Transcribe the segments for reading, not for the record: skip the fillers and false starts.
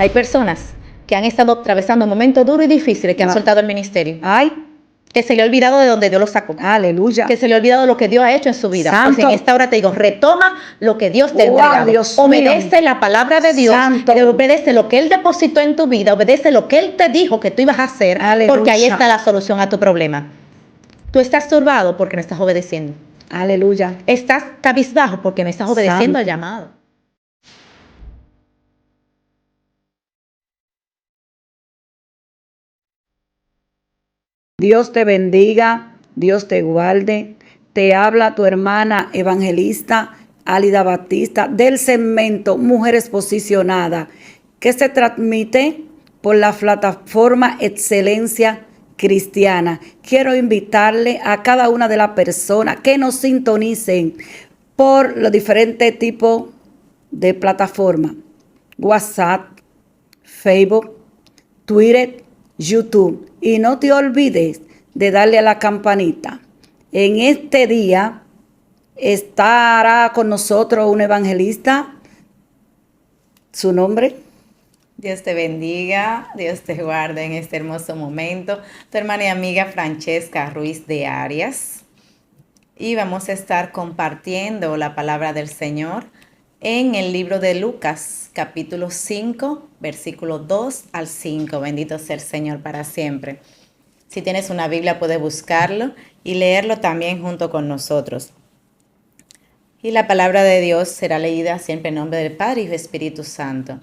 Hay personas que han estado atravesando momentos duros y difíciles, que han soltado el ministerio. Ay, Que se le ha olvidado de donde Dios lo sacó. aleluya. Que se le ha olvidado lo que Dios ha hecho en su vida. Santo. Pues en esta hora te digo, retoma lo que Dios te ha Wow, entregado. Dios Obedece mío. la palabra de Dios. Santo. Obedece lo que Él depositó en tu vida. Obedece lo que Él te dijo que tú ibas a hacer. Aleluya. Porque ahí está la solución a tu problema. Tú estás turbado porque no estás obedeciendo. Aleluya. Estás cabizbajo porque no estás obedeciendo Santo. al llamado. Dios te bendiga, Dios te guarde. Te habla tu hermana evangelista Álida Batista del segmento Mujeres Posicionadas, que se transmite por la plataforma Excelencia Cristiana. Quiero invitarle a cada una de las personas que nos sintonicen por los diferentes tipos de plataformas: WhatsApp, Facebook, Twitter, YouTube. Y no te olvides de darle a la campanita. En este día estará con nosotros un evangelista. ¿Su nombre? Dios te bendiga, Dios te guarde en este hermoso momento. Tu hermana y amiga Francesca Ruiz de Arias. Y vamos a estar compartiendo la palabra del Señor en el libro de Lucas, capítulo 5, versículo 2 al 5. Bendito sea el Señor para siempre. Si tienes una Biblia, puedes buscarlo y leerlo también junto con nosotros. Y la palabra de Dios será leída siempre en nombre del Padre, Hijo y Espíritu Santo.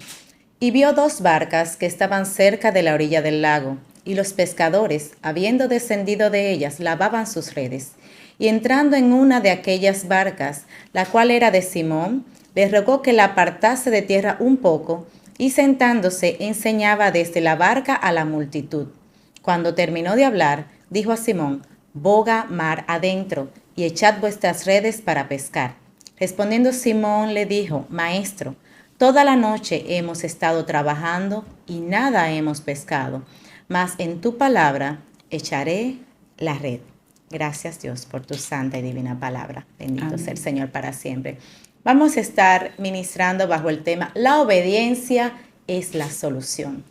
Y vio dos barcas que estaban cerca de la orilla del lago, y los pescadores, habiendo descendido de ellas, lavaban sus redes. Y entrando en una de aquellas barcas, la cual era de Simón, le rogó que la apartase de tierra un poco, y sentándose enseñaba desde la barca a la multitud. Cuando terminó de hablar, dijo a Simón: boga mar adentro, y echad vuestras redes para pescar. Respondiendo Simón le dijo: Maestro, toda la noche hemos estado trabajando y nada hemos pescado, mas en tu palabra echaré la red. Gracias, Dios, por tu santa y divina palabra. Bendito Amén. sea el Señor para siempre. Vamos a estar ministrando bajo el tema: la obediencia es la solución.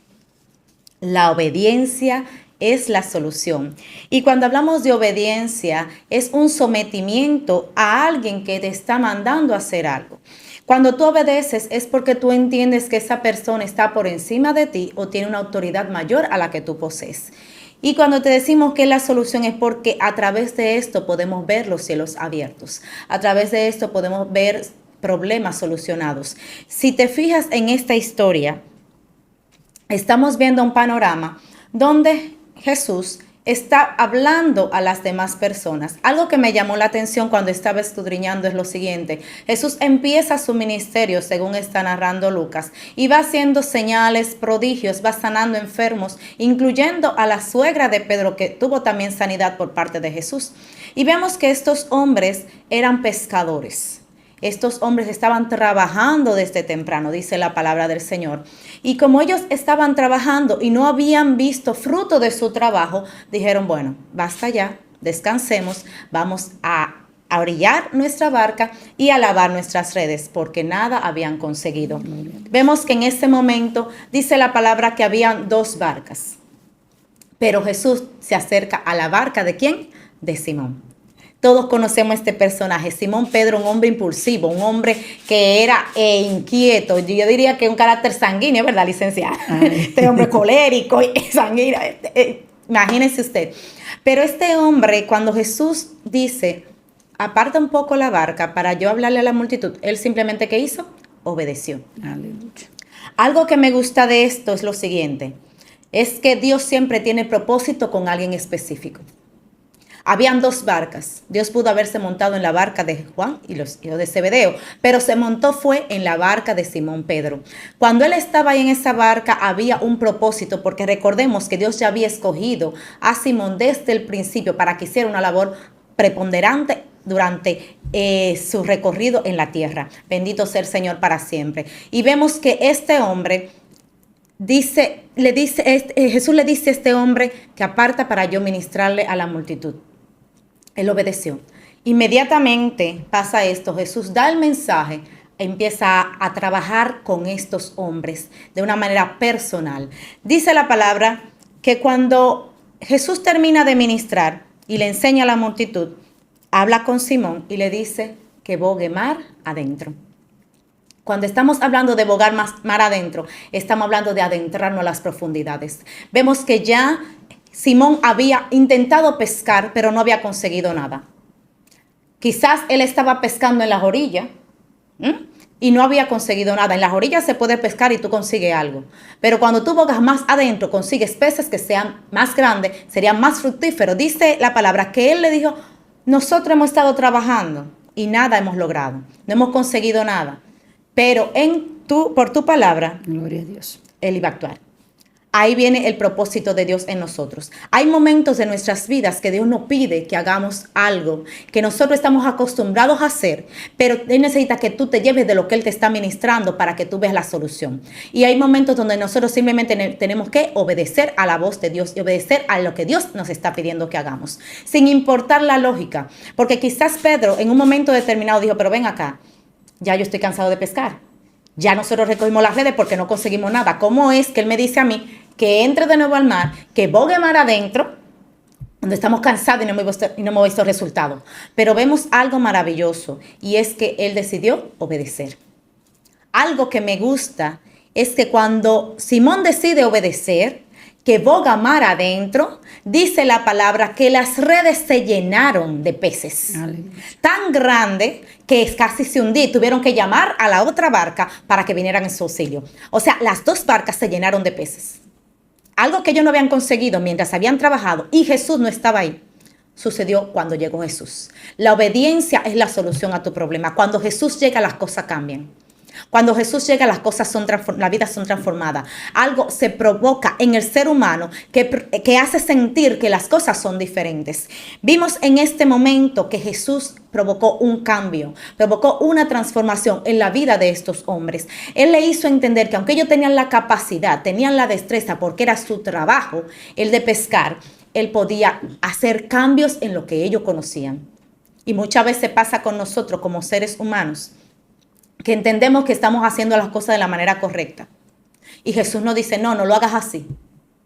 La obediencia es la solución. Y cuando hablamos de obediencia, es un sometimiento a alguien que te está mandando a hacer algo. Cuando tú obedeces es porque tú entiendes que esa persona está por encima de ti o tiene una autoridad mayor a la que tú posees. Y cuando te decimos que la solución es porque a través de esto podemos ver los cielos abiertos. A través de esto podemos ver problemas solucionados. Si te fijas en esta historia, estamos viendo un panorama donde Jesús está hablando a las demás personas. Algo que me llamó la atención cuando estaba escudriñando es lo siguiente: Jesús empieza su ministerio, según está narrando Lucas, y va haciendo señales, prodigios, va sanando enfermos, incluyendo a la suegra de Pedro, que tuvo también sanidad por parte de Jesús. Y vemos que estos hombres eran pescadores. Estos hombres estaban trabajando desde temprano, dice la palabra del Señor. Y como ellos estaban trabajando y no habían visto fruto de su trabajo, dijeron: bueno, basta ya, descansemos, vamos a orillar nuestra barca y a lavar nuestras redes, porque nada habían conseguido. Vemos que en ese momento dice la palabra que habían dos barcas. Pero Jesús se acerca a la barca ¿de quién? De Simón. Todos conocemos este personaje, Simón Pedro, un hombre impulsivo, un hombre que era inquieto. Yo diría que un carácter sanguíneo, ¿verdad, licenciada? Este hombre colérico y sanguíneo. Imagínese usted. Pero este hombre, cuando Jesús dice: aparta un poco la barca para yo hablarle a la multitud, él simplemente, ¿qué hizo? Obedeció. Aleluya. Algo que me gusta de esto es lo siguiente: es que Dios siempre tiene propósito con alguien específico. Habían dos barcas. Dios pudo haberse montado en la barca de Juan y los hijos de Zebedeo, pero se montó fue en la barca de Simón Pedro. Cuando él estaba ahí en esa barca había un propósito, porque recordemos que Dios ya había escogido a Simón desde el principio para que hiciera una labor preponderante durante su recorrido en la tierra. Bendito sea el Señor para siempre. Y vemos que este hombre Jesús le dice a este hombre que aparta para yo ministrarle a la multitud. Él obedeció. Inmediatamente pasa esto: Jesús da el mensaje empieza a trabajar con estos hombres de una manera personal. Dice la palabra que cuando Jesús termina de ministrar y le enseña a la multitud, habla con Simón y le dice que bogue mar adentro. Cuando estamos hablando de bogar mar adentro, estamos hablando de adentrarnos a las profundidades. Vemos que ya Simón había intentado pescar, pero no había conseguido nada. Quizás él estaba pescando en las orillas y no había conseguido nada. En las orillas se puede pescar y tú consigues algo. Pero cuando tú bogas más adentro, consigues peces que sean más grandes, serían más fructíferos. Dice la palabra que él le dijo, nosotros hemos estado trabajando y nada hemos logrado. No hemos conseguido nada. Pero por tu palabra, Gloria a Dios. Él iba a actuar. Ahí viene el propósito de Dios en nosotros. Hay momentos de nuestras vidas que Dios nos pide que hagamos algo que nosotros estamos acostumbrados a hacer, pero Él necesita que tú te lleves de lo que Él te está ministrando para que tú veas la solución. Y hay momentos donde nosotros simplemente tenemos que obedecer a la voz de Dios y obedecer a lo que Dios nos está pidiendo que hagamos, sin importar la lógica. Porque quizás Pedro en un momento determinado dijo, pero ven acá, ya yo estoy cansado de pescar. Ya nosotros recogimos las redes porque no conseguimos nada. ¿Cómo es que él me dice a mí que entre de nuevo al mar, que bogue mar adentro, donde estamos cansados y no hemos visto resultados? Pero vemos algo maravilloso y es que él decidió obedecer. Algo que me gusta es que cuando Simón decide obedecer, que boga mar adentro, dice la palabra que las redes se llenaron de peces. Aleluya. Tan grande que casi se hundía y tuvieron que llamar a la otra barca para que vinieran en su auxilio. O sea, las dos barcas se llenaron de peces. Algo que ellos no habían conseguido mientras habían trabajado y Jesús no estaba ahí, sucedió cuando llegó Jesús. La obediencia es la solución a tu problema. Cuando Jesús llega, las cosas cambian. Cuando Jesús llega, las cosas las vidas son transformadas. Algo se provoca en el ser humano que hace sentir que las cosas son diferentes. Vimos en este momento que Jesús provocó un cambio, provocó una transformación en la vida de estos hombres. Él le hizo entender que aunque ellos tenían la capacidad, tenían la destreza, porque era su trabajo, el de pescar, él podía hacer cambios en lo que ellos conocían. Y muchas veces pasa con nosotros como seres humanos, que entendemos que estamos haciendo las cosas de la manera correcta. Y Jesús nos dice, no lo hagas así.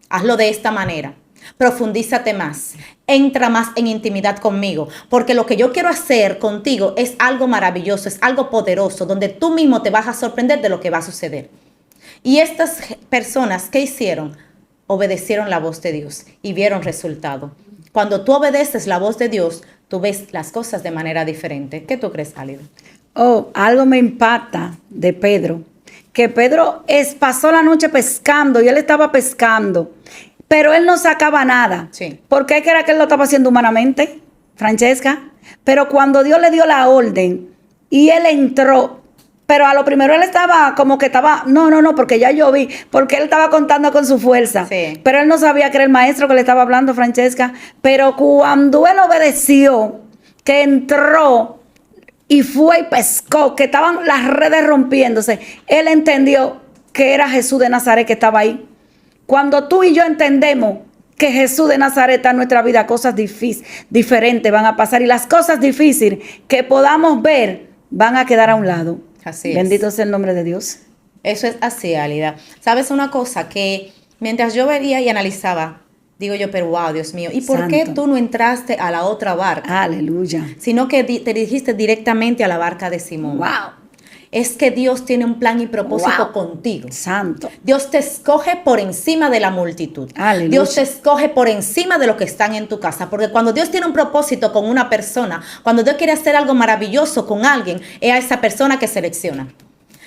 Hazlo de esta manera. Profundízate más. Entra más en intimidad conmigo. Porque lo que yo quiero hacer contigo es algo maravilloso, es algo poderoso, donde tú mismo te vas a sorprender de lo que va a suceder. Y estas personas, ¿qué hicieron? Obedecieron la voz de Dios y vieron resultado. Cuando tú obedeces la voz de Dios, tú ves las cosas de manera diferente. ¿Qué tú crees, Álida? Algo me impacta de Pedro, que Pedro pasó la noche pescando y él estaba pescando, pero él no sacaba nada. Sí. ¿Por qué era que él lo estaba haciendo humanamente, Francesca? Pero cuando Dios le dio la orden y él entró, pero a lo primero él estaba como que estaba, no, porque ya yo vi, porque él estaba contando con su fuerza. Sí. Pero él no sabía que era el maestro que le estaba hablando, Francesca. Pero cuando él obedeció, que entró y fue y pescó, que estaban las redes rompiéndose, él entendió que era Jesús de Nazaret que estaba ahí. Cuando tú y yo entendemos que Jesús de Nazaret está en nuestra vida, cosas diferentes van a pasar. Y las cosas difíciles que podamos ver van a quedar a un lado. Así es. Bendito sea el nombre de Dios. Eso es así, Álida. ¿Sabes una cosa? Que mientras yo veía y analizaba, digo yo, pero wow, Dios mío, ¿y por qué Santo. tú no entraste a la otra barca? Aleluya. Sino que te dirigiste directamente a la barca de Simón. Wow. Es que Dios tiene un plan y propósito Wow. contigo. Santo. Dios te escoge por encima de la multitud. Aleluya. Dios te escoge por encima de los que están en tu casa. Porque cuando Dios tiene un propósito con una persona, cuando Dios quiere hacer algo maravilloso con alguien, es a esa persona que selecciona.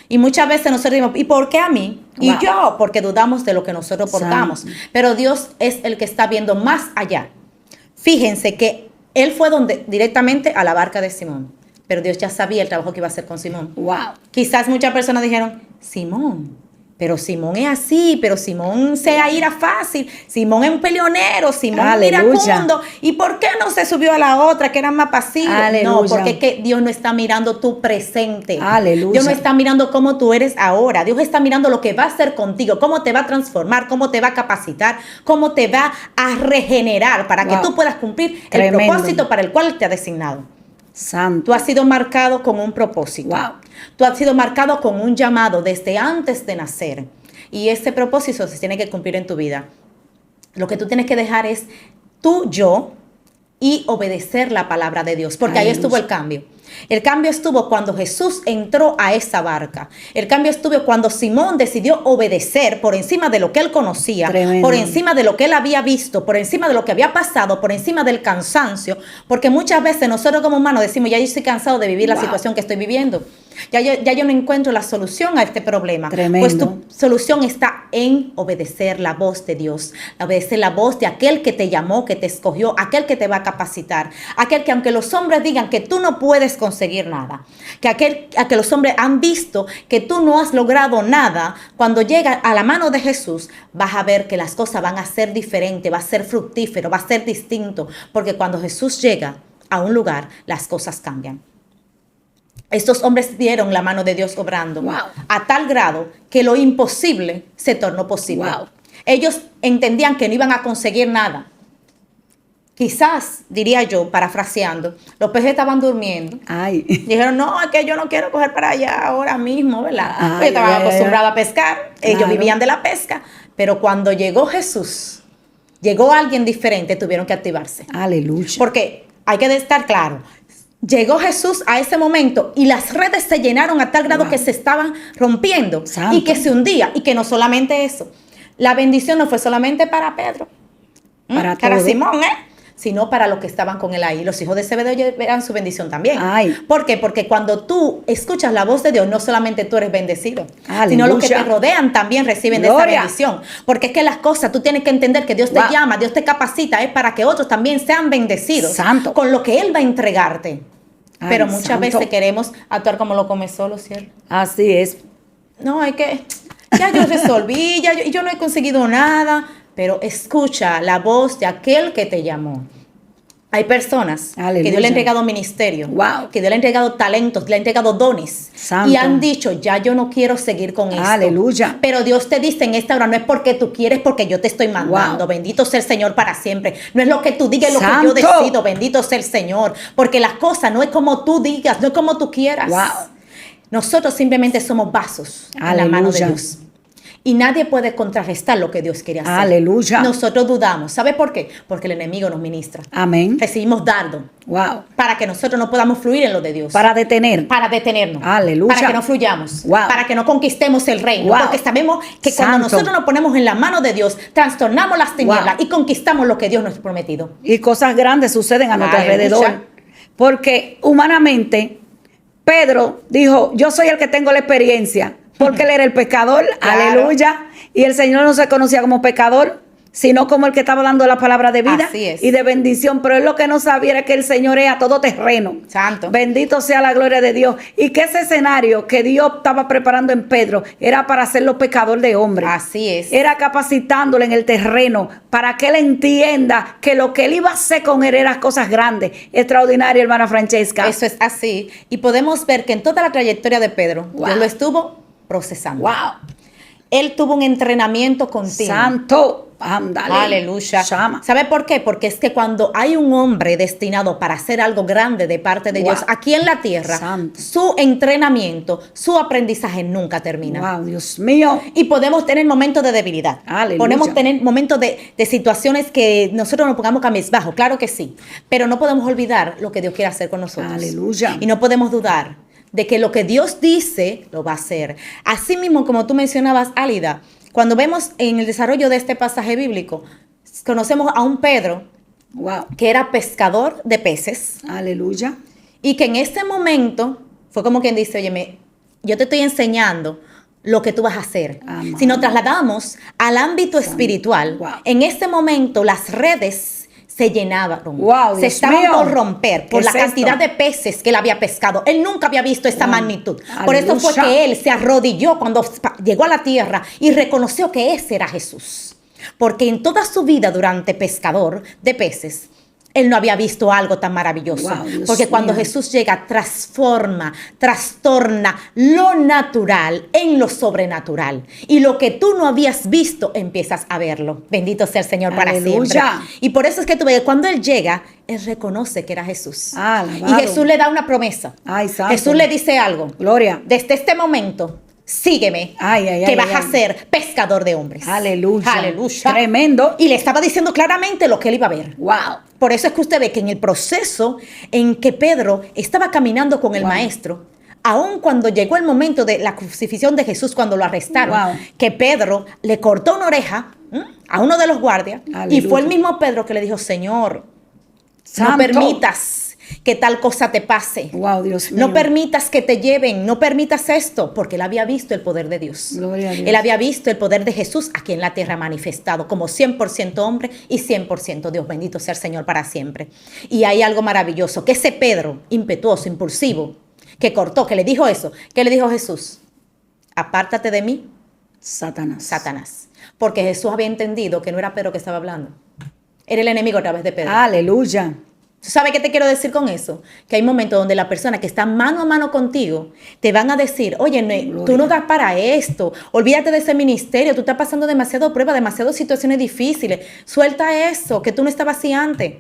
Y muchas veces nosotros decimos, ¿y por qué a mí? Y Wow. yo, porque dudamos de lo que nosotros portamos. Santo. Pero Dios es el que está viendo más allá. Fíjense que Él fue directamente a la barca de Simón. Pero Dios ya sabía el trabajo que iba a hacer con Simón. Wow. Quizás muchas personas dijeron, Simón, pero Simón es así, pero Simón se ira fácil, Simón es un peleonero, Simón es Aleluya. iracundo. ¿Y por qué no se subió a la otra que era más pasiva? Aleluya. No, porque es que Dios no está mirando tu presente. Aleluya. Dios no está mirando cómo tú eres ahora. Dios está mirando lo que va a hacer contigo, cómo te va a transformar, cómo te va a capacitar, cómo te va a regenerar para que Wow. tú puedas cumplir Tremendo. el propósito para el cual te ha designado. Santo. Tú has sido marcado con un propósito. Wow. Tú has sido marcado con un llamado desde antes de nacer. Y ese propósito se tiene que cumplir en tu vida. Lo que tú tienes que dejar es tu yo y obedecer la palabra de Dios. Porque ahí Aleluya. estuvo el cambio. El cambio estuvo cuando Jesús entró a esa barca. El cambio estuvo cuando Simón decidió obedecer por encima de lo que él conocía, Tremendo. por encima de lo que él había visto, por encima de lo que había pasado, por encima del cansancio. Porque muchas veces nosotros como humanos decimos, ya yo estoy cansado de vivir la Wow. situación que estoy viviendo. Ya yo no encuentro la solución a este problema. Tremendo. Pues tu solución está en obedecer la voz de Dios, obedecer la voz de aquel que te llamó, que te escogió, aquel que te va a capacitar, aquel que aunque los hombres digan que tú no puedes conseguir nada, que los hombres han visto que tú no has logrado nada, cuando llega a la mano de Jesús vas a ver que las cosas van a ser diferentes, va a ser fructífero, va a ser distinto, porque cuando Jesús llega a un lugar, las cosas cambian. Estos hombres vieron la mano de Dios obrando Wow. a tal grado que lo imposible se tornó posible. Wow. Ellos entendían que no iban a conseguir nada. Quizás, diría yo, parafraseando, los peces estaban durmiendo. Ay. Dijeron, no, es que yo no quiero coger para allá ahora mismo, ¿verdad? Ay, Porque estaban ay, acostumbrados a pescar, ellos Claro. vivían de la pesca, pero cuando llegó Jesús, llegó alguien diferente, tuvieron que activarse. Aleluya. Porque hay que estar claro, llegó Jesús a ese momento y las redes se llenaron a tal grado Wow. que se estaban rompiendo Santo. y que se hundía. Y que no solamente eso, la bendición no fue solamente para Pedro, Para para todo. Simón, sino para los que estaban con él ahí. Los hijos de Zebedeo eran su bendición también. Ay. ¿Por qué? Porque cuando tú escuchas la voz de Dios, no solamente tú eres bendecido, Aleluya. sino los que te rodean también reciben de esa Gloria. bendición. Porque es que las cosas, tú tienes que entender que Dios te Wow. llama, Dios te capacita, es para que otros también sean bendecidos Santo. con lo que Él va a entregarte. Ay, Pero muchas santo. veces queremos actuar como lo come solo, ¿cierto? Así es. No, es que ya yo resolví, yo no he conseguido nada, pero escucha la voz de aquel que te llamó. Hay personas Aleluya. que Dios le ha entregado ministerio, Wow. que Dios le ha entregado talentos, le ha entregado dones, Santo. y han dicho, ya yo no quiero seguir con esto. Aleluya. Pero Dios te dice en esta hora, no es porque tú quieres, porque yo te estoy mandando. Wow. Bendito sea el Señor para siempre. No es lo que tú digas, es lo que Santo. yo decido. Bendito sea el Señor. Porque las cosas no es como tú digas, no es como tú quieras. Wow. Nosotros simplemente somos vasos en la mano de Aleluya. Dios. Y nadie puede contrarrestar lo que Dios quiere hacer. Aleluya. Nosotros dudamos. ¿Sabe por qué? Porque el enemigo nos ministra. Amén. Recibimos dardo Wow. para que nosotros no podamos fluir en lo de Dios. Para detener. Para detenernos. Aleluya. Para que no fluyamos. Wow. Para que no conquistemos el reino. Wow. Porque sabemos que cuando Santo. nosotros nos ponemos en la mano de Dios, trastornamos las tinieblas Wow. y conquistamos lo que Dios nos ha prometido. Y cosas grandes suceden a nuestro Aleluya. alrededor. Porque humanamente, Pedro dijo, yo soy el que tengo la experiencia. Porque él era el pecador. Claro. Aleluya. Y el Señor no se conocía como pecador, sino como el que estaba dando la palabra de vida Así es. y de bendición. Pero él lo que no sabía era que el Señor era todoterreno. Santo. Bendito sea la gloria de Dios. Y que ese escenario que Dios estaba preparando en Pedro era para hacerlo pecador de hombre. Así es. Era capacitándole en el terreno para que él entienda que lo que él iba a hacer con él eran cosas grandes, extraordinarias, hermana Francesca. Eso es así. Y podemos ver que en toda la trayectoria de Pedro, Wow. Dios lo estuvo procesando. Wow. Él tuvo un entrenamiento continuo. Santo. Ándale. Aleluya. Llama. ¿Sabe por qué? Porque es que cuando hay un hombre destinado para hacer algo grande de parte de Wow. Dios aquí en la tierra, Santo. su entrenamiento, su aprendizaje nunca termina. Wow, Dios mío. Y podemos tener momentos de debilidad. Aleluya. Podemos tener momentos de situaciones que nosotros nos pongamos cabizbajo, claro que sí. Pero no podemos olvidar lo que Dios quiere hacer con nosotros. Aleluya. Y no podemos dudar de que lo que Dios dice, lo va a hacer. Así mismo, como tú mencionabas, Álida, cuando vemos en el desarrollo de este pasaje bíblico, conocemos a un Pedro Wow. que era pescador de peces Aleluya. y que en este momento fue como quien dice, oye, yo te estoy enseñando lo que tú vas a hacer. Amén. Si nos trasladamos al ámbito espiritual, Wow. en este momento las redes se llenaban, Wow, se Dios estaban mío. por romper por ¿Qué la es esto? cantidad de peces que él había pescado. Él nunca había visto esta Wow. magnitud. Por eso fue Aleluya. que él se arrodilló cuando llegó a la tierra y reconoció que ese era Jesús. Porque en toda su vida durante pescador de peces, Él no había visto algo tan maravilloso. Wow, Dios porque cuando mío. Jesús llega, transforma, trastorna lo natural en lo sobrenatural. Y lo que tú no habías visto, empiezas a verlo. Bendito sea el Señor para Aleluya. siempre. Y por eso es que tú ves, cuando Él llega, Él reconoce que era Jesús. Alabado. Y Jesús le da una promesa. Ay, santo. Jesús le dice algo. Gloria. Desde este momento, sígueme, Ay, ay, que ay, vas ay, a ay. ser pescador de hombres. Aleluya. Aleluya. Tremendo. Y le estaba diciendo claramente lo que él iba a ver. Wow. Por eso es que usted ve que en el proceso en que Pedro estaba caminando con el Wow. maestro, aun cuando llegó el momento de la crucifixión de Jesús, cuando lo arrestaron, Wow. que Pedro le cortó una oreja a uno de los guardias, y Aleluya. fue el mismo Pedro que le dijo, Señor, Santo. no permitas que tal cosa te pase. Wow, Dios mío. No permitas que te lleven, no permitas esto, porque él había visto el poder de Dios. Gloria a Dios. Él había visto el poder de Jesús aquí en la tierra manifestado como 100% hombre y 100% Dios. Bendito sea el Señor para siempre. Y hay algo maravilloso, que ese Pedro impetuoso, impulsivo, que cortó, que le dijo eso, que le dijo Jesús, apártate de mí, Satanás. Satanás. Porque Jesús había entendido que no era Pedro que estaba hablando. Era el enemigo a través de Pedro. Aleluya. ¿Tú sabes qué te quiero decir con eso? Que hay momentos donde la persona que está mano a mano contigo te van a decir, oye, tú no das para esto, olvídate de ese ministerio, tú estás pasando demasiado prueba, demasiadas situaciones difíciles, suelta eso, que tú no estabas así antes.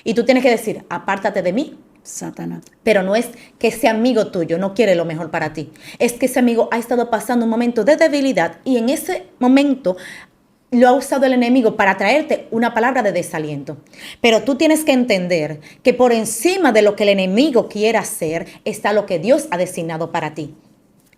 Y tú tienes que decir, apártate de mí. Satanás. Pero no es que ese amigo tuyo no quiere lo mejor para ti, es que ese amigo ha estado pasando un momento de debilidad y en ese momento lo ha usado el enemigo para traerte una palabra de desaliento. Pero tú tienes que entender que por encima de lo que el enemigo quiera hacer está lo que Dios ha designado para ti.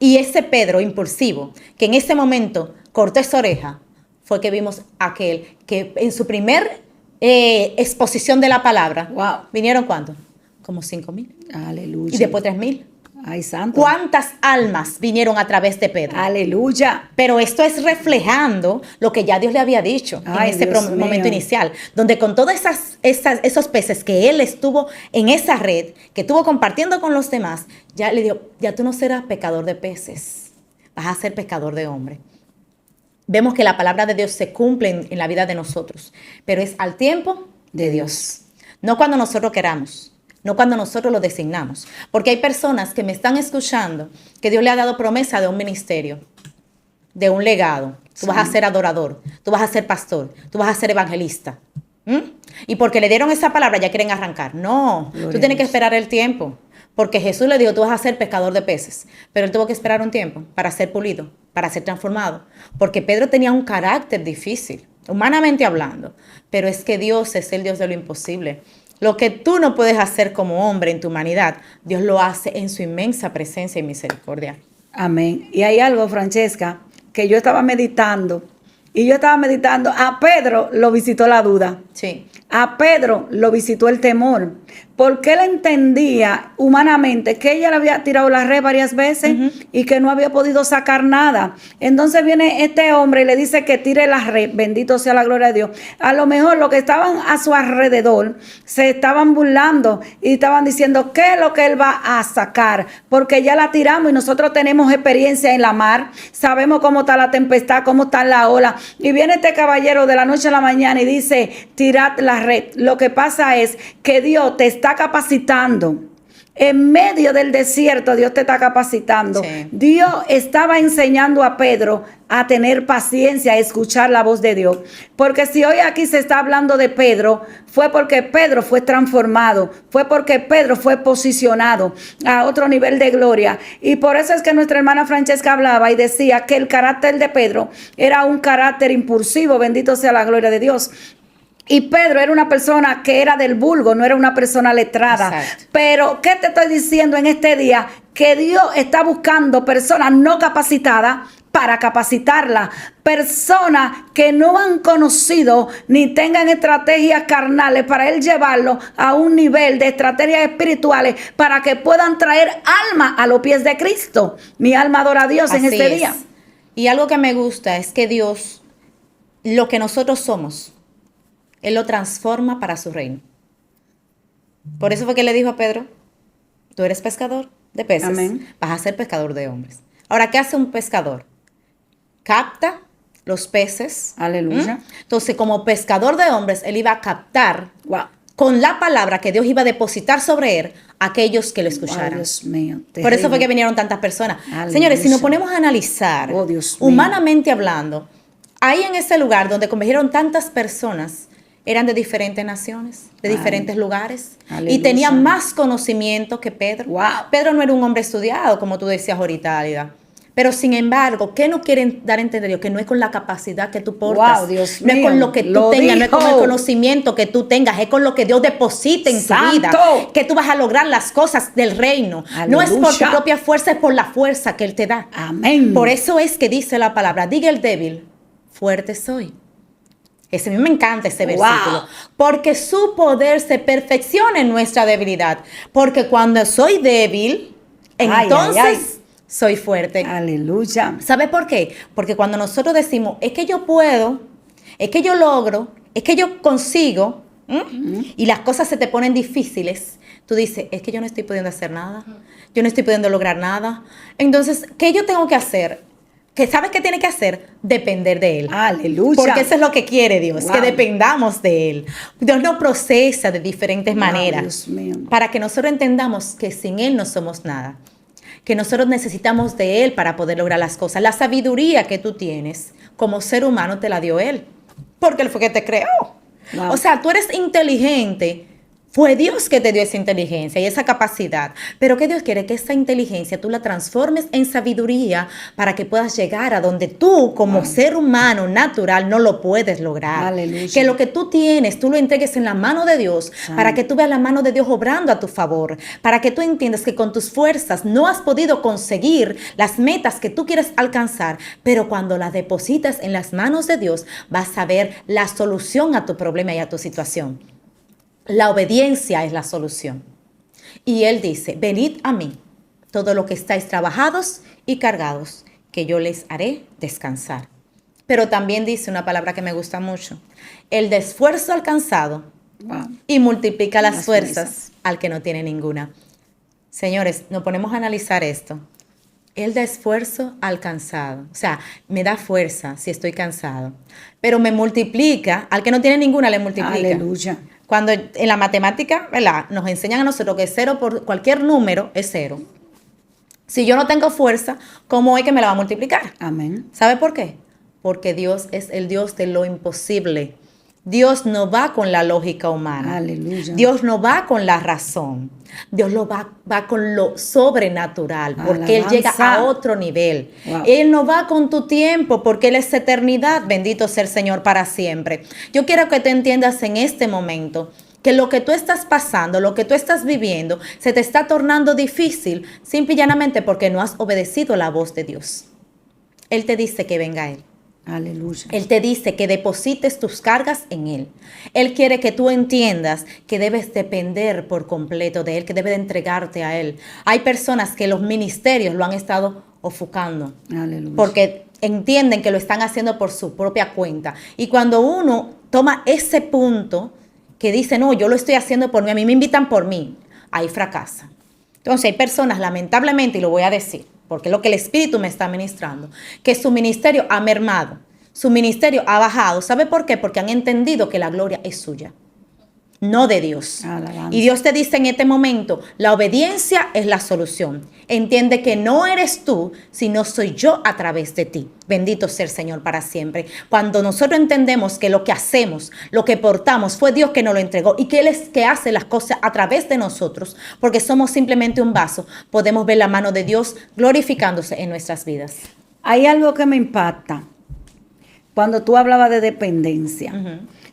Y ese Pedro impulsivo, que en ese momento cortó esa oreja, fue que vimos aquel que en su primer exposición de la palabra, Wow. ¿vinieron cuántos? Como 5,000. Aleluya. Y después 3,000. Ay, santo. ¿Cuántas almas vinieron a través de Pedro? Aleluya. Pero esto es reflejando lo que ya Dios le había dicho Ay, en ese Dios mío. momento inicial, donde con todos esos peces que él estuvo en esa red, que estuvo compartiendo con los demás, ya le dijo, ya tú no serás pecador de peces, vas a ser pescador de hombres. Vemos que la palabra de Dios se cumple en la vida de nosotros, pero es al tiempo de Dios, no cuando nosotros queramos. No cuando nosotros lo designamos. Porque hay personas que me están escuchando que Dios le ha dado promesa de un ministerio, de un legado. Tú vas a ser adorador, tú vas a ser pastor, tú vas a ser evangelista. Y porque le dieron esa palabra ya quieren arrancar. No, Gloria tú a tienes que Dios. esperar el tiempo. Porque Jesús le dijo, tú vas a ser pescador de peces. Pero él tuvo que esperar un tiempo para ser pulido, para ser transformado. Porque Pedro tenía un carácter difícil, humanamente hablando. Pero es que Dios es el Dios de lo imposible. Lo que tú no puedes hacer como hombre en tu humanidad, Dios lo hace en su inmensa presencia y misericordia. Amén. Y hay algo, Francesca, que yo estaba meditando. Y yo estaba meditando. A Pedro lo visitó la duda. Sí. A Pedro lo visitó el temor. Porque él entendía humanamente que ella le había tirado la red varias veces y que no había podido sacar nada. Entonces viene este hombre y le dice que tire la red. Bendito sea la gloria de Dios. A lo mejor los que estaban a su alrededor se estaban burlando y estaban diciendo qué es lo que él va a sacar. Porque ya la tiramos y nosotros tenemos experiencia en la mar. Sabemos cómo está la tempestad, cómo está la ola. Y viene este caballero de la noche a la mañana y dice, tirad la red. Lo que pasa es que Dios te está capacitando. En medio del desierto Dios te está capacitando. Sí. Dios estaba enseñando a Pedro a tener paciencia, a escuchar la voz de Dios. Porque si hoy aquí se está hablando de Pedro, fue porque Pedro fue transformado, fue porque Pedro fue posicionado a otro nivel de gloria. Y por eso es que nuestra hermana Francesca hablaba y decía que el carácter de Pedro era un carácter impulsivo, bendito sea la gloria de Dios. Y Pedro era una persona que era del vulgo, no era una persona letrada. Exacto. Pero, ¿qué te estoy diciendo en este día? Que Dios está buscando personas no capacitadas para capacitarla. Personas que no han conocido ni tengan estrategias carnales para él llevarlo a un nivel de estrategias espirituales para que puedan traer alma a los pies de Cristo. Mi alma adora a Dios en Así este es. día. Y algo que me gusta es que Dios, lo que nosotros somos, Él lo transforma para su reino. Por eso fue que le dijo a Pedro, tú eres pescador de peces, Amén. vas a ser pescador de hombres. Ahora, ¿qué hace un pescador? Capta los peces. Aleluya. Entonces, como pescador de hombres, él iba a captar Wow. con la palabra que Dios iba a depositar sobre él a aquellos que lo Ay, escucharan. Dios mío. Por eso fue que terrible. vinieron tantas personas. Aleluya. Señores, si nos ponemos a analizar, Oh, Dios mío. humanamente hablando, ahí en ese lugar donde convergieron tantas personas, eran de diferentes naciones, de Ay. diferentes lugares, Aleluya. y tenían más conocimiento que Pedro. Wow. Pedro no era un hombre estudiado, como tú decías ahorita, Álida. Pero sin embargo, ¿qué nos quieren dar a entender? Que no es con la capacidad que tú portas, Wow, Dios no es mío, con lo que tú lo tengas, no es con el dijo. conocimiento que tú tengas, es con lo que Dios deposita en tu ¡Santo! vida, que tú vas a lograr las cosas del reino. No es por tu Aleluya. propia fuerza, es por la fuerza que Él te da. Amén. Por eso es que dice la palabra, diga el débil, fuerte soy. A mí me encanta ese Wow. versículo. Porque su poder se perfecciona en nuestra debilidad. Porque cuando soy débil, Ay, entonces ay, ay. soy fuerte. Aleluya. ¿Sabe por qué? Porque cuando nosotros decimos, es que yo puedo, es que yo logro, es que yo consigo, y las cosas se te ponen difíciles, tú dices, es que yo no estoy pudiendo hacer nada, yo no estoy pudiendo lograr nada. Entonces, ¿qué yo tengo que hacer? ¿Qué sabes qué tiene que hacer? Depender de Él. Aleluya. Porque eso es lo que quiere Dios, Wow. que dependamos de Él. Dios nos procesa de diferentes Wow, maneras Dios mío. para que nosotros entendamos que sin Él no somos nada. Que nosotros necesitamos de Él para poder lograr las cosas. La sabiduría que tú tienes como ser humano te la dio Él, porque Él fue que te creó. Wow. O sea, tú eres inteligente. Fue Dios que te dio esa inteligencia y esa capacidad. Pero que Dios quiere que esa inteligencia tú la transformes en sabiduría para que puedas llegar a donde tú, como ser humano natural, no lo puedes lograr. Aleluya. Que lo que tú tienes, tú lo entregues en la mano de Dios para que tú veas la mano de Dios obrando a tu favor. Para que tú entiendas que con tus fuerzas no has podido conseguir las metas que tú quieres alcanzar. Pero cuando las depositas en las manos de Dios, vas a ver la solución a tu problema y a tu situación. La obediencia es la solución. Y Él dice, venid a mí, todos los que estáis trabajados y cargados, que yo les haré descansar. Pero también dice una palabra que me gusta mucho, el de esfuerzo alcanzado Wow. y multiplica las Las fuerzas fuerzas. al que no tiene ninguna. Señores, nos ponemos a analizar esto. El de esfuerzo alcanzado, o sea, me da fuerza si estoy cansado, pero me multiplica, al que no tiene ninguna le multiplica. Aleluya. Cuando en la matemática, ¿verdad? Nos enseñan a nosotros que 0 por cualquier número es 0. Si yo no tengo fuerza, ¿cómo es que me la va a multiplicar? Amén. ¿Sabe por qué? Porque Dios es el Dios de lo imposible. Dios no va con la lógica humana. Aleluya. Dios no va con la razón. Dios va con lo sobrenatural, porque Él llega Alabanza. a otro nivel. Wow. Él no va con tu tiempo, porque Él es eternidad. Bendito sea el Señor para siempre. Yo quiero que te entiendas en este momento que lo que tú estás pasando, lo que tú estás viviendo, se te está tornando difícil, simple y llanamente porque no has obedecido la voz de Dios. Él te dice que venga a Él. Aleluya. Él te dice que deposites tus cargas en Él. Él quiere que tú entiendas que debes depender por completo de Él, que debes de entregarte a Él. Hay personas que los ministerios lo han estado ofuscando Aleluya. porque entienden que lo están haciendo por su propia cuenta. Y cuando uno toma ese punto que dice, no, yo lo estoy haciendo por mí, a mí me invitan por mí, ahí fracasa. Entonces hay personas, lamentablemente, y lo voy a decir, porque es lo que el Espíritu me está ministrando, que su ministerio ha mermado, su ministerio ha bajado. ¿Sabe por qué? Porque han entendido que la gloria es suya, no de Dios. Alabanza. Y Dios te dice en este momento, la obediencia es la solución. Entiende que no eres tú, sino soy yo a través de ti. Bendito sea el Señor para siempre. Cuando nosotros entendemos que lo que hacemos, lo que portamos, fue Dios que nos lo entregó y que Él es que hace las cosas a través de nosotros, porque somos simplemente un vaso, podemos ver la mano de Dios glorificándose en nuestras vidas. Hay algo que me impacta cuando tú hablabas de dependencia.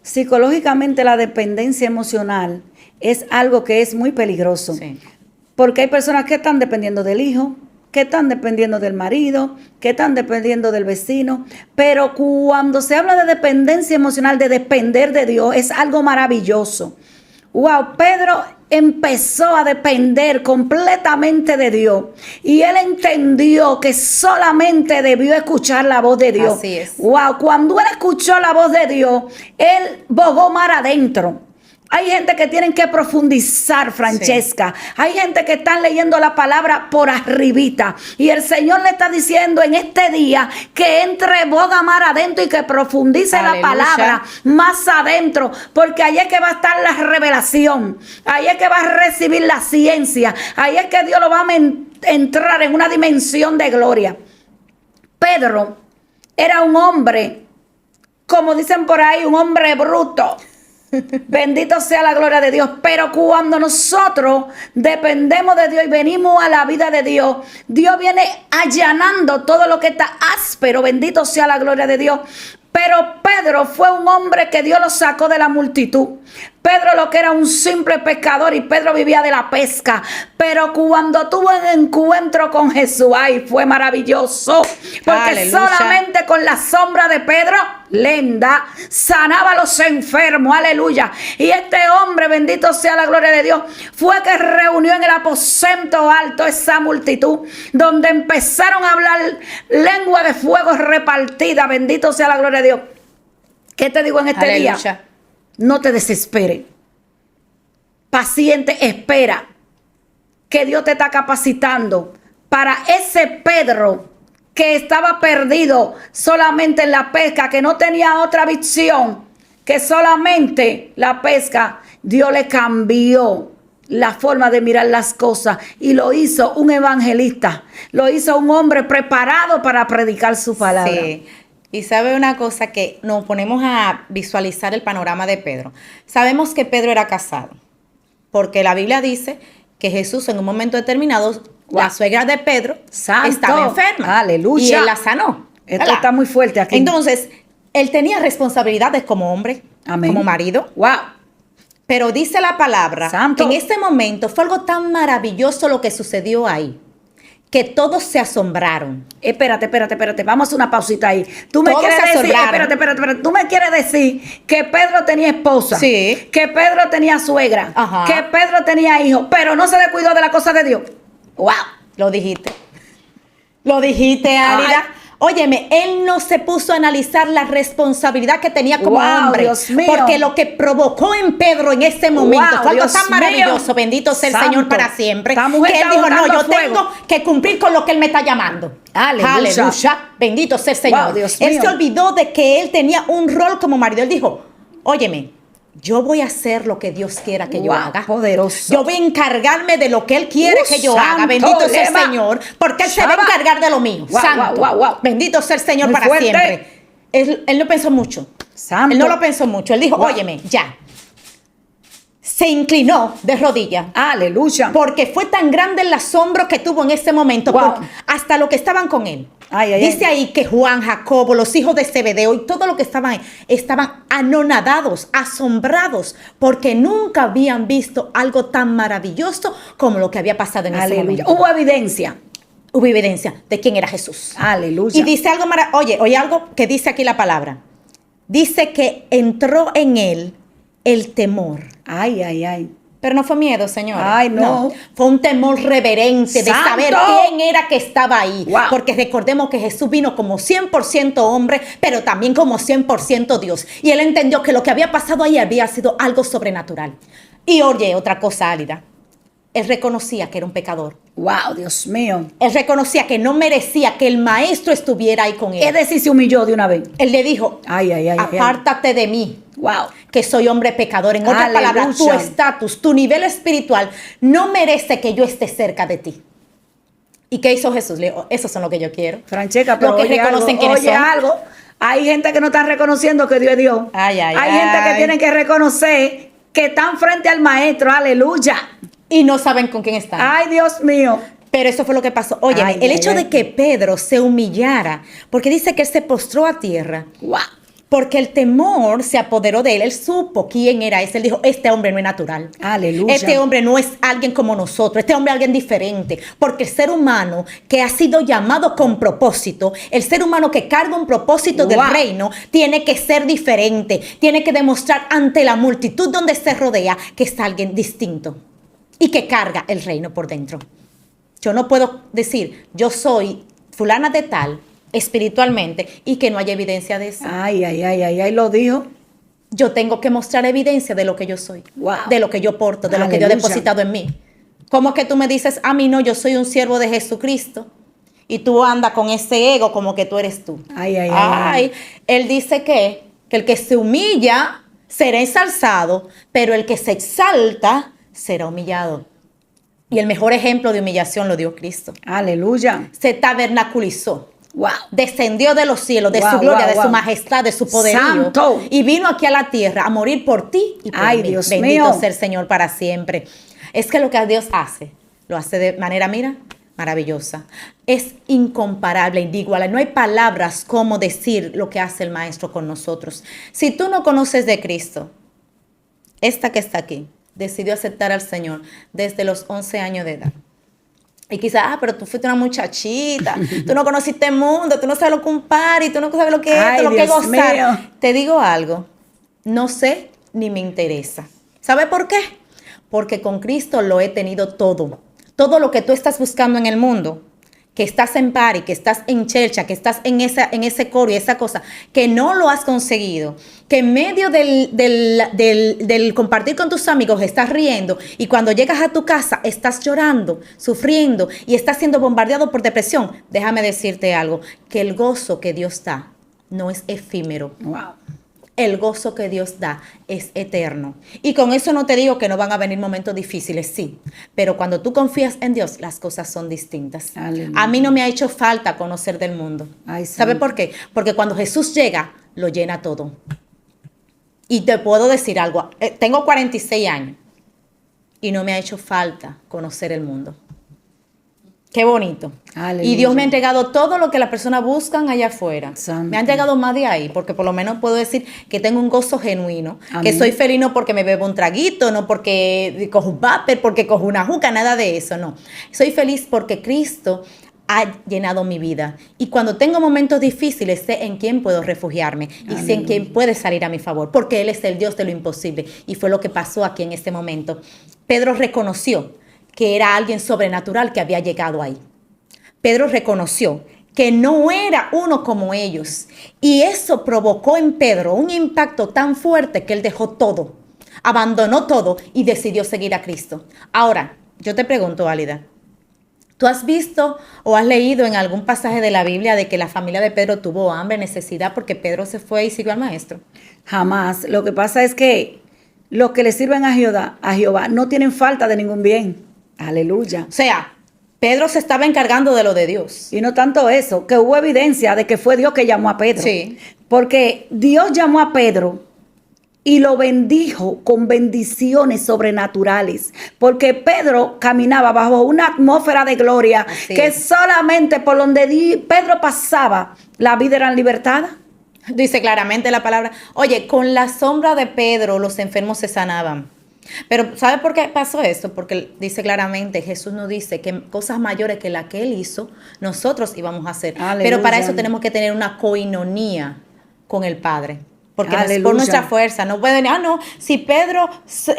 Psicológicamente la dependencia emocional es algo que es muy peligroso. Sí. Porque hay personas que están dependiendo del hijo, que están dependiendo del marido, que están dependiendo del vecino. Pero cuando se habla de dependencia emocional, de depender de Dios, es algo maravilloso. Wow, Pedro empezó a depender completamente de Dios y él entendió que solamente debió escuchar la voz de Dios. Así es. Wow, cuando él escuchó la voz de Dios, él bogó mar adentro. Hay gente que tienen que profundizar, Francesca. Sí. Hay gente que están leyendo la palabra por arribita. Y el Señor le está diciendo en este día que entre boga mar adentro y que profundice Aleluya. La palabra más adentro. Porque ahí es que va a estar la revelación. Ahí es que va a recibir la ciencia. Ahí es que Dios lo va a entrar en una dimensión de gloria. Pedro era un hombre, como dicen por ahí, un hombre bruto. Bendito sea la gloria de Dios. Pero cuando nosotros dependemos de Dios y venimos a la vida de Dios, Dios viene allanando todo lo que está áspero. Bendito sea la gloria de Dios. Pero Pedro fue un hombre que Dios lo sacó de la multitud. Pedro lo que era un simple pescador y Pedro vivía de la pesca. Pero cuando tuvo el encuentro con Jesús, ay, fue maravilloso. Porque Aleluya. Solamente con la sombra de Pedro, Lenda, sanaba a los enfermos, aleluya. Y este hombre, bendito sea la gloria de Dios, fue que reunió en el aposento alto esa multitud, donde empezaron a hablar lengua de fuego repartida, bendito sea la gloria de Dios. ¿Qué te digo en este aleluya. Día? No te desesperes. Paciente, espera. Que Dios te está capacitando para ese Pedro que estaba perdido solamente en la pesca, que no tenía otra visión que solamente la pesca. Dios le cambió la forma de mirar las cosas y lo hizo un evangelista. Lo hizo un hombre preparado para predicar su palabra. Sí. Y sabe una cosa, que nos ponemos a visualizar el panorama de Pedro. Sabemos que Pedro era casado, porque la Biblia dice que Jesús en un momento determinado, la suegra de Pedro Santo. Estaba enferma. Aleluya. Y él la sanó. Esto está muy fuerte aquí. Entonces, él tenía responsabilidades como hombre, Amén. Como marido. Wow. Pero dice la palabra Santo. que en ese momento fue algo tan maravilloso lo que sucedió ahí, que todos se asombraron. Espérate. Vamos a hacer una pausita ahí. Tú me Todos quieres se decir, asombraron. espérate. Tú me quieres decir que Pedro tenía esposa. Sí. Que Pedro tenía suegra. Ajá. Que Pedro tenía hijos, pero no se descuidó de la cosa de Dios. Wow. Lo dijiste. Lo dijiste, Álida. Óyeme, él no se puso a analizar la responsabilidad que tenía como hombre. Dios mío. Porque lo que provocó en Pedro en ese momento fue algo Dios tan maravilloso, mío. bendito sea el Santo. Señor para siempre, Esta mujer que él está dijo, no, botando yo fuego. tengo que cumplir con lo que él me está llamando. Aleluya. Bendito sea el Señor. Wow, Dios Él mío. se olvidó de que él tenía un rol como marido. Él dijo, óyeme, yo voy a hacer lo que Dios quiera que yo haga. Poderoso. Yo voy a encargarme de lo que Él quiere que yo haga. Bendito sea el Señor, porque Él se va a encargar de lo mío. Santo. Bendito sea el Señor Muy para fuerte. siempre. Él no pensó mucho. Santo. Él no lo pensó mucho. Él dijo, óyeme, ya. Se inclinó de rodillas. Aleluya. Porque fue tan grande el asombro que tuvo en ese momento. Hasta los que estaban con él. Dice ahí que Juan, Jacobo, los hijos de Zebedeo y todo lo que estaban ahí, estaban anonadados, asombrados, porque nunca habían visto algo tan maravilloso como lo que había pasado en ese momento. Hubo evidencia. Hubo evidencia de quién era Jesús. Aleluya. Y dice algo maravilloso. Oye algo que dice aquí la palabra. Dice que entró en él el temor. Ay. Pero no fue miedo, señora. Ay, no. Fue un temor reverente de ¡Santo! saber quién era que estaba ahí. Wow. Porque recordemos que Jesús vino como 100% hombre, pero también como 100% Dios. Y él entendió que lo que había pasado ahí había sido algo sobrenatural. Y oye, otra cosa, Álida. Él reconocía que era un pecador. Wow, Dios mío. Él reconocía que no merecía que el maestro estuviera ahí con él. Es decir, se humilló de una vez. Él le dijo, Ay. apártate de mí. Wow. Que soy hombre pecador. En otras palabras, tu estatus, tu nivel espiritual no merece que yo esté cerca de ti. ¿Y qué hizo Jesús? Le dijo, esos son lo que yo quiero. Francesca, pero lo que reconocen quiénes son. algo. Hay gente que no está reconociendo que Dios es Dios. Hay gente que tiene que reconocer que están frente al maestro. Aleluya. Y no saben con quién están. Ay, Dios mío. Pero eso fue lo que pasó. Oye, el hecho de que Pedro se humillara, porque dice que él se postró a tierra. Wow. Porque el temor se apoderó de él. Él supo quién era ese. Él dijo, este hombre no es natural. Aleluya. Este hombre no es alguien como nosotros. Este hombre es alguien diferente. Porque el ser humano que ha sido llamado con propósito, el ser humano que carga un propósito del reino, tiene que ser diferente. Tiene que demostrar ante la multitud donde se rodea que es alguien distinto. Y que carga el reino por dentro. Yo no puedo decir, yo soy fulana de tal, espiritualmente, y que no haya evidencia de eso. Ay, lo dijo. yo tengo que mostrar evidencia de lo que yo soy, Wow. de lo que yo porto, de lo que Dios ha Aleluya. depositado en mí. ¿Cómo es que tú me dices a mí no, yo soy un siervo de Jesucristo? Y tú andas con ese ego como que tú eres tú. Ay, ay, ay. Él dice que el que se humilla será ensalzado, pero el que se exalta será humillado. Y el mejor ejemplo de humillación lo dio Cristo. Aleluya. Se tabernaculizó. Wow. Descendió de los cielos, de Wow, su gloria, wow, de su wow. majestad, de su poderío. Santo. Y vino aquí a la tierra a morir por ti y por Ay, mí. Dios Bendito mío. sea el Señor para siempre. Es que lo que Dios hace, lo hace de manera, mira, maravillosa. Es incomparable, inigualable. No hay palabras como decir lo que hace el Maestro con nosotros. Si tú no conoces de Cristo, esta que está aquí, decidió aceptar al Señor desde los 11 años de edad. Y quizás, pero tú fuiste una muchachita, tú no conociste el mundo, tú no sabes lo que un party, tú no sabes lo que es Ay, esto, lo que es Dios gozar. mío. Te digo algo, no sé ni me interesa. ¿Sabe por qué? Porque con Cristo lo he tenido todo. Todo lo que tú estás buscando en el mundo, que estás en party, que estás en chelcha, que estás en ese coro y esa cosa, que no lo has conseguido, que en medio del compartir con tus amigos estás riendo y cuando llegas a tu casa estás llorando, sufriendo y estás siendo bombardeado por depresión. Déjame decirte algo, que el gozo que Dios da no es efímero. Wow. El gozo que Dios da es eterno. Y con eso no te digo que no van a venir momentos difíciles, sí. Pero cuando tú confías en Dios, las cosas son distintas. Aleluya. A mí no me ha hecho falta conocer del mundo. Ay, ¿Sabe santo. por qué? Porque cuando Jesús llega, lo llena todo. Y te puedo decir algo. Tengo 46 años y no me ha hecho falta conocer el mundo. Qué bonito. Aleluya. Y Dios me ha entregado todo lo que las personas buscan allá afuera. Santo. Me ha entregado más de ahí, porque por lo menos puedo decir que tengo un gozo genuino, Amén. que soy feliz no porque me bebo un traguito, no porque cojo un vapor, porque cojo una juca, nada de eso, no. Soy feliz porque Cristo ha llenado mi vida. Y cuando tengo momentos difíciles, sé en quién puedo refugiarme y sé en quién puede salir a mi favor, porque Él es el Dios de lo imposible. Y fue lo que pasó aquí en este momento. Pedro reconoció que era alguien sobrenatural que había llegado ahí. Pedro reconoció que no era uno como ellos. Y eso provocó en Pedro un impacto tan fuerte que él dejó todo, abandonó todo y decidió seguir a Cristo. Ahora, yo te pregunto, Álida, ¿tú has visto o has leído en algún pasaje de la Biblia de que la familia de Pedro tuvo hambre, necesidad, porque Pedro se fue y siguió al Maestro? Jamás. Lo que pasa es que los que le sirven a Jehová no tienen falta de ningún bien. Aleluya. O sea, Pedro se estaba encargando de lo de Dios. Y no tanto eso, que hubo evidencia de que fue Dios que llamó a Pedro. Sí. Porque Dios llamó a Pedro y lo bendijo con bendiciones sobrenaturales. Porque Pedro caminaba bajo una atmósfera de gloria Así que es. solamente por donde Pedro pasaba, la vida era libertada. Dice claramente la palabra, oye, con la sombra de Pedro los enfermos se sanaban. Pero ¿sabe por qué pasó esto? Porque dice claramente, Jesús nos dice que cosas mayores que la que Él hizo, nosotros íbamos a hacer. Aleluya. Pero para eso tenemos que tener una coinonía con el Padre. Porque no es por Aleluya. nuestra fuerza. No pueden, no, si Pedro,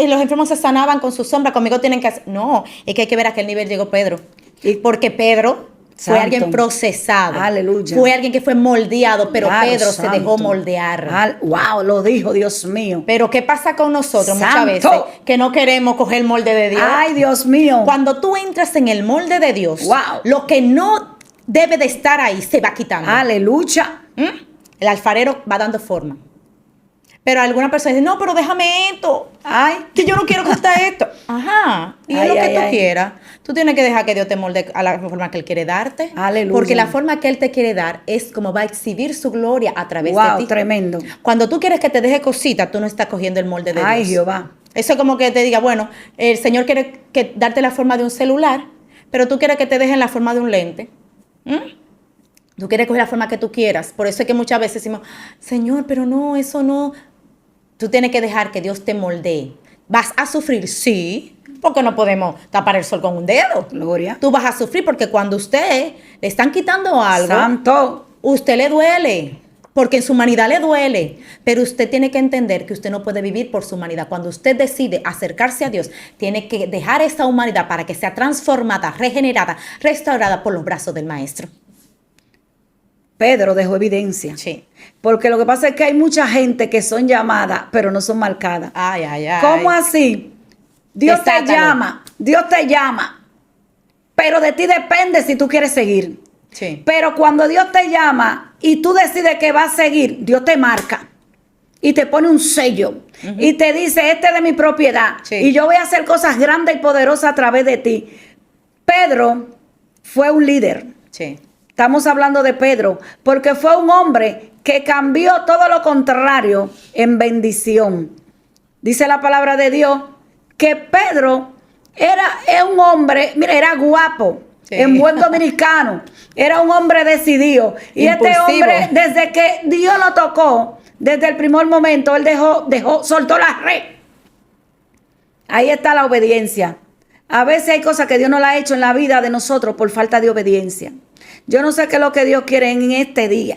los enfermos se sanaban con su sombra, conmigo tienen que hacer. No, es que hay que ver a qué nivel llegó Pedro. Y- Porque Pedro fue Santo. alguien procesado. Aleluya. Fue alguien que fue moldeado, pero Claro, Pedro santo. se dejó moldear. Wow, lo dijo, Dios mío. Pero ¿qué pasa con nosotros muchas Santo. veces? Que no queremos coger el molde de Dios. Ay, Dios mío. Cuando tú entras en el molde de Dios, Wow. lo que no debe de estar ahí se va quitando. Aleluya. ¿Mm? El alfarero va dando forma. Pero alguna persona dice, no, pero déjame esto. Ay, Que yo no quiero que está esto. Ajá. Y es Ay, lo que ay, tú ay. quieras. Tú tienes que dejar que Dios te molde a la forma que Él quiere darte. Aleluya. Porque la forma que Él te quiere dar es como va a exhibir su gloria a través de wow, ti. tremendo. Cuando tú quieres que te deje cositas, tú no estás cogiendo el molde de Ay, Dios. Jehová. Eso es como que te diga, bueno, el Señor quiere darte la forma de un celular, pero tú quieres que te dejen la forma de un lente. ¿Mm? Tú quieres coger la forma que tú quieras. Por eso es que muchas veces decimos, Señor, pero no, eso no. Tú tienes que dejar que Dios te moldee. ¿Vas a sufrir? Sí, porque no podemos tapar el sol con un dedo. Gloria. Tú vas a sufrir porque cuando usted le están quitando algo, Santo. usted le duele, porque en su humanidad le duele, pero usted tiene que entender que usted no puede vivir por su humanidad. Cuando usted decide acercarse a Dios, tiene que dejar esa humanidad para que sea transformada, regenerada, restaurada por los brazos del Maestro. Pedro dejó evidencia. Sí. Porque lo que pasa es que hay mucha gente que son llamadas, pero no son marcadas. Ay, ay, ay. ¿Cómo así? Dios te llama, pero de ti depende si tú quieres seguir. Sí. Pero cuando Dios te llama y tú decides que vas a seguir, Dios te marca y te pone un sello y te dice, este es de mi propiedad Sí. y yo voy a hacer cosas grandes y poderosas a través de ti. Pedro fue un líder. Sí. Estamos hablando de Pedro, porque fue un hombre que cambió todo lo contrario en bendición. Dice la palabra de Dios que Pedro era un hombre, mira, era guapo, Sí. en buen dominicano, era un hombre decidido. Y este Impulsivo. hombre, desde que Dios lo tocó, desde el primer momento, él soltó la red. Ahí está la obediencia. A veces hay cosas que Dios no la ha hecho en la vida de nosotros por falta de obediencia. Yo no sé qué es lo que Dios quiere en este día.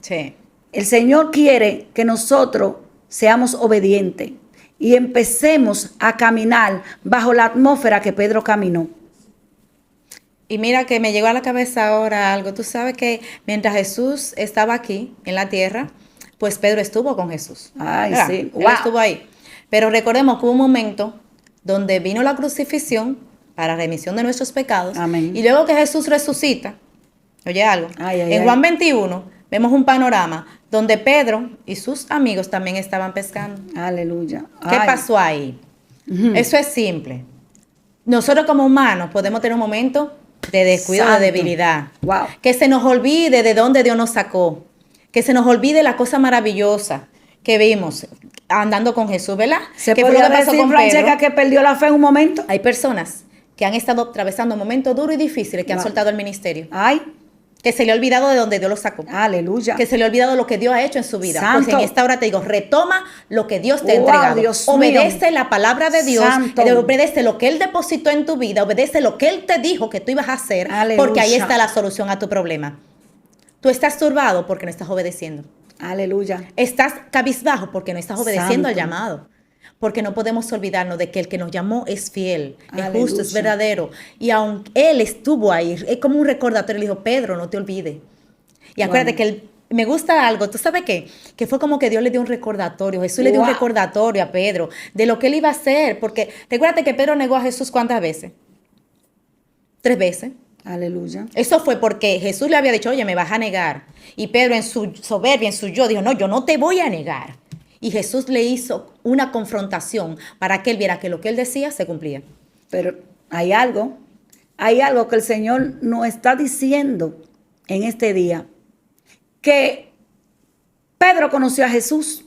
Sí. El Señor quiere que nosotros seamos obedientes y empecemos a caminar bajo la atmósfera que Pedro caminó. Y mira que me llegó a la cabeza ahora algo. Tú sabes que mientras Jesús estaba aquí en la tierra, pues Pedro estuvo con Jesús. Ay, ¿Verdad? sí. Él Wow. estuvo ahí. Pero recordemos que hubo un momento donde vino la crucifixión para remisión de nuestros pecados. Amén. Y luego que Jesús resucita, oye algo, Ay, ay, en ay. Juan 21 vemos un panorama donde Pedro y sus amigos también estaban pescando. Aleluya. ¿Qué Ay. pasó ahí? Ujú. Eso es simple. Nosotros como humanos podemos tener un momento de descuido, Santo. de debilidad. Wow. Que se nos olvide de dónde Dios nos sacó. Que se nos olvide la cosa maravillosa que vimos andando con Jesús, ¿verdad? ¿Se ¿Qué fue lo podría que pasó decir, con Francesca, Pedro? que perdió la fe en un momento? Hay personas que han estado atravesando momentos duros y difíciles, que han Wow. soltado el ministerio. Ay, Que se le ha olvidado de dónde Dios los sacó. aleluya. Que se le ha olvidado lo que Dios ha hecho en su vida. Santo. Pues en esta hora te digo, retoma lo que Dios te ha Wow, entregado. Dios Obedece mío. la palabra de Dios. Santo. Obedece lo que Él depositó en tu vida. Obedece lo que Él te dijo que tú ibas a hacer. Aleluya. Porque ahí está la solución a tu problema. Tú estás turbado porque no estás obedeciendo. Aleluya. Estás cabizbajo porque no estás obedeciendo al Santo. llamado. Porque no podemos olvidarnos de que el que nos llamó es fiel, es Aleluya. justo, es verdadero. Y aunque Él estuvo ahí, es como un recordatorio. Le dijo, Pedro, no te olvides. Y acuérdate Wow. que me gusta algo, ¿tú sabes qué? Que fue como que Dios le dio un recordatorio, Jesús le dio un Wow. recordatorio a Pedro de lo que él iba a hacer, porque recuérdate que Pedro negó a Jesús ¿cuántas veces? 3 veces. Aleluya. Eso fue porque Jesús le había dicho, oye, me vas a negar. Y Pedro en su soberbia, en su yo, dijo, no, yo no te voy a negar. Y Jesús le hizo una confrontación para que él viera que lo que él decía se cumplía. Pero hay algo que el Señor nos está diciendo en este día, que Pedro conoció a Jesús,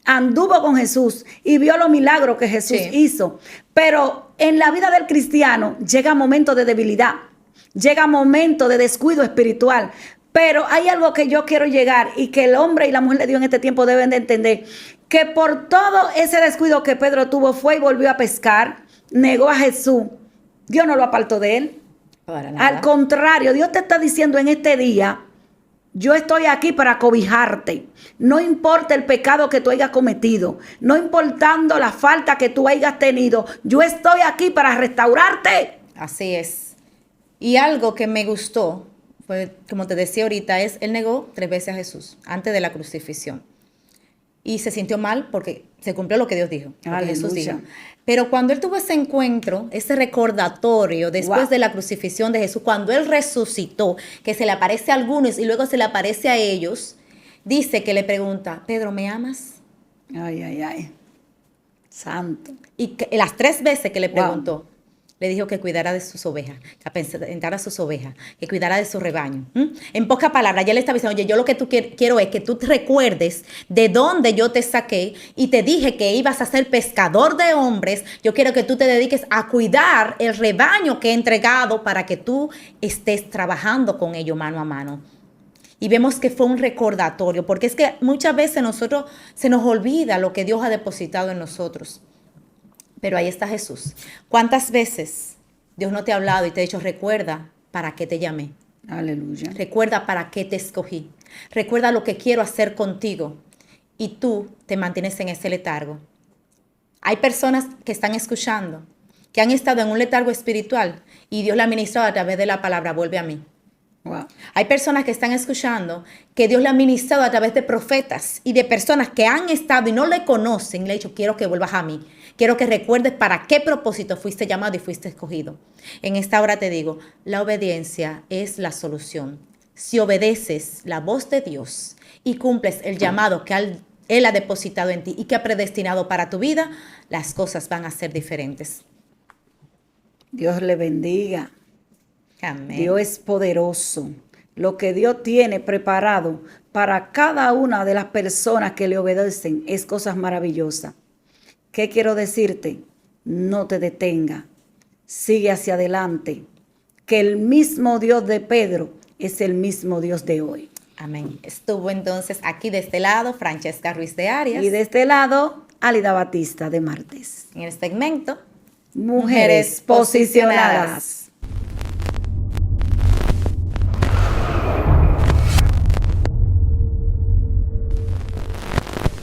anduvo con Jesús y vio los milagros que Jesús Sí. hizo. Pero en la vida del cristiano llega momentos de debilidad, llega momentos de descuido espiritual. Pero hay algo que yo quiero llegar y que el hombre y la mujer de Dios en este tiempo deben de entender, que por todo ese descuido que Pedro tuvo, fue y volvió a pescar, negó a Jesús. Dios no lo apartó de él. Para nada. Al contrario, Dios te está diciendo en este día, yo estoy aquí para cobijarte. No importa el pecado que tú hayas cometido, no importando la falta que tú hayas tenido, yo estoy aquí para restaurarte. Así es. Y algo que me gustó, fue, como te decía ahorita, es él negó 3 veces a Jesús antes de la crucifixión. Y se sintió mal porque se cumplió lo que Dios dijo, lo que Jesús Aleluya. dijo. Pero cuando él tuvo ese encuentro, ese recordatorio después Wow. de la crucifixión de Jesús, cuando él resucitó, que se le aparece a algunos y luego se le aparece a ellos, dice que le pregunta, Pedro, ¿me amas? Ay, ay, ay. Santo. Y que las 3 veces que le Wow. preguntó, le dijo que cuidara de sus ovejas, que apacentara sus ovejas, que cuidara de su rebaño. En pocas palabras, ya le estaba diciendo, oye, yo lo que tú quiero es que tú te recuerdes de dónde yo te saqué y te dije que ibas a ser pescador de hombres. Yo quiero que tú te dediques a cuidar el rebaño que he entregado para que tú estés trabajando con ello mano a mano. Y vemos que fue un recordatorio, porque es que muchas veces nosotros se nos olvida lo que Dios ha depositado en nosotros. Pero ahí está Jesús. ¿Cuántas veces Dios no te ha hablado y te ha dicho, recuerda para qué te llamé? Aleluya. Recuerda para qué te escogí. Recuerda lo que quiero hacer contigo. Y tú te mantienes en ese letargo. Hay personas que están escuchando, que han estado en un letargo espiritual y Dios la ha ministrado a través de la palabra, vuelve a mí. Wow. Hay personas que están escuchando que Dios le ha ministrado a través de profetas y de personas que han estado y no le conocen. Le ha dicho, quiero que vuelvas a mí. Quiero que recuerdes para qué propósito fuiste llamado y fuiste escogido. En esta hora te digo, la obediencia es la solución. Si obedeces la voz de Dios y cumples el llamado que Él ha depositado en ti y que ha predestinado para tu vida, las cosas van a ser diferentes. Dios le bendiga. Amén. Dios es poderoso. Lo que Dios tiene preparado para cada una de las personas que le obedecen es cosas maravillosas. ¿Qué quiero decirte? No te detenga. Sigue hacia adelante. Que el mismo Dios de Pedro es el mismo Dios de hoy. Amén. Estuvo entonces aquí de este lado Francesca Ruiz de Arias. Y de este lado, Álida Batista de Martes. En el segmento Mujeres posicionadas.